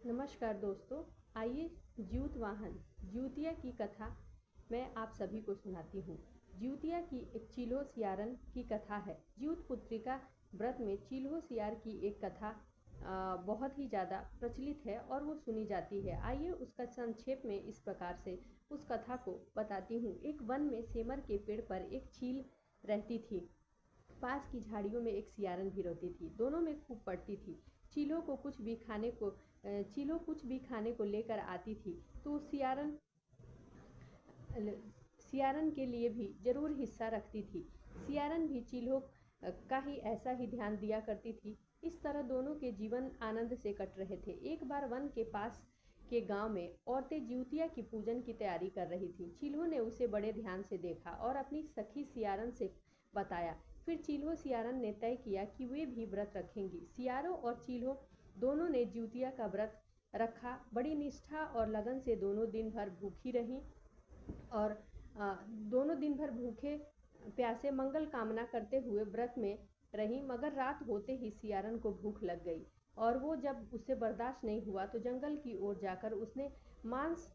नमस्कार दोस्तों, आइए ज्यूतवाहन ज्यूतिया की कथा मैं आप सभी को सुनाती हूँ। ज्यूतिया की एक चील्हो सियारन की कथा है। ज्यूत पुत्रिका व्रत में चील्हो सियार की एक कथा बहुत ही ज़्यादा प्रचलित है और वो सुनी जाती है। आइए उसका संक्षेप में इस प्रकार से उस कथा को बताती हूँ। एक वन में सेमर के पेड़ पर एक चील रहती थी। पास की झाड़ियों में एक सियारन भी रहती थी। दोनों में खूब पड़ती थी। चीलों कुछ भी खाने को लेकर आती थी तो सियारन के लिए भी जरूर हिस्सा रखती थी। सियारन भी चीलों का ही ऐसा ही ध्यान दिया करती थी। इस तरह दोनों के जीवन आनंद से कट रहे थे। एक बार वन के पास के गांव में औरतें ज्यूतिया की पूजन की तैयारी कर रही थी। चील्हो ने उसे बड़े ध्यान से देखा और अपनी सखी सियारन से बताया। फिर चील्हो सियारन ने तय किया कि वे भी व्रत रखेंगी। सियारो और चील्हो दोनों ने ज्यूतिया का व्रत रखा। बड़ी निष्ठा और लगन से दोनों दिन भर भूखी रहीं और दोनों दिन भर भूखे प्यासे मंगल कामना करते हुए व्रत में रही। मगर रात होते ही सियारन को भूख लग गई और वो जब उसे बर्दाश्त नहीं हुआ तो जंगल की ओर जाकर उसने मांस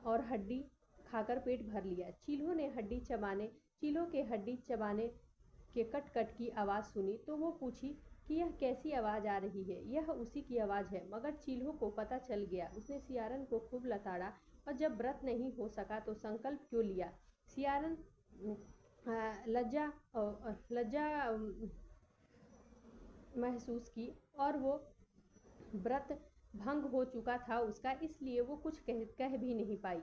और हड्डी खाकर पेट भर लिया। चील्हो के हड्डी चबाने के कट कट की आवाज़ सुनी तो वो पूछी कि यह कैसी आवाज़ आ रही है। यह उसी की आवाज़ है। मगर चील्हो को पता चल गया। उसने सियारन को खूब लताड़ा और जब व्रत नहीं हो सका तो संकल्प क्यों लिया। सियारन लज्जा महसूस की और वो व्रत भंग हो चुका था उसका, इसलिए वो कुछ कह भी नहीं पाई।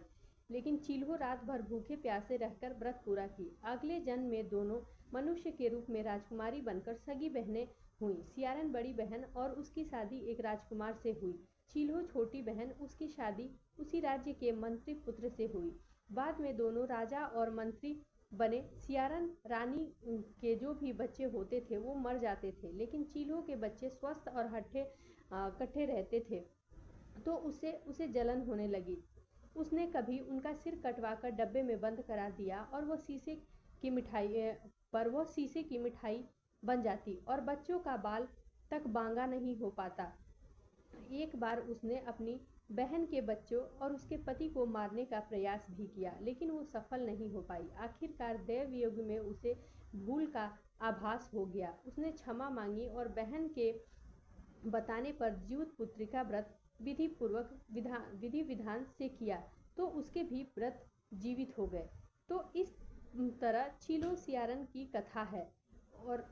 लेकिन चील्हो रात भर भूखे प्यासे रहकर व्रत पूरा की। अगले जन्म में दोनों मनुष्य के रूप में राजकुमारी बनकर सगी बहनें हुई। सियारन बड़ी बहन और उसकी शादी एक राजकुमार से हुई। चील्हो छोटी बहन, उसकी शादी उसी राज्य के मंत्री पुत्र से हुई। बाद में दोनों राजा और मंत्री बने। सियारन रानी के जो भी बच्चे होते थे वो मर जाते थे, लेकिन चील्हो के बच्चे स्वस्थ और हट्टे कट्ठे रहते थे तो उसे जलन होने लगी। उसने कभी उनका सिर कटवाकर डब्बे में बंद करा दिया और वो शीशे की मिठाई बन जाती और बच्चों का बाल तक बांगा नहीं हो पाता। एक बार उसने अपनी बहन के बच्चों और उसके पति को मारने का प्रयास भी किया, लेकिन वो सफल नहीं हो पाई। आखिरकार देव युग में उसे भूल का आभास हो गया। उसने क्षमा मांगी और बहन के बताने पर ज्यूत पुत्रिका व्रत विधि विधान से किया तो उसके भी व्रत जीवित हो गए। तो इस तरह चील्हो सियारन की कथा है और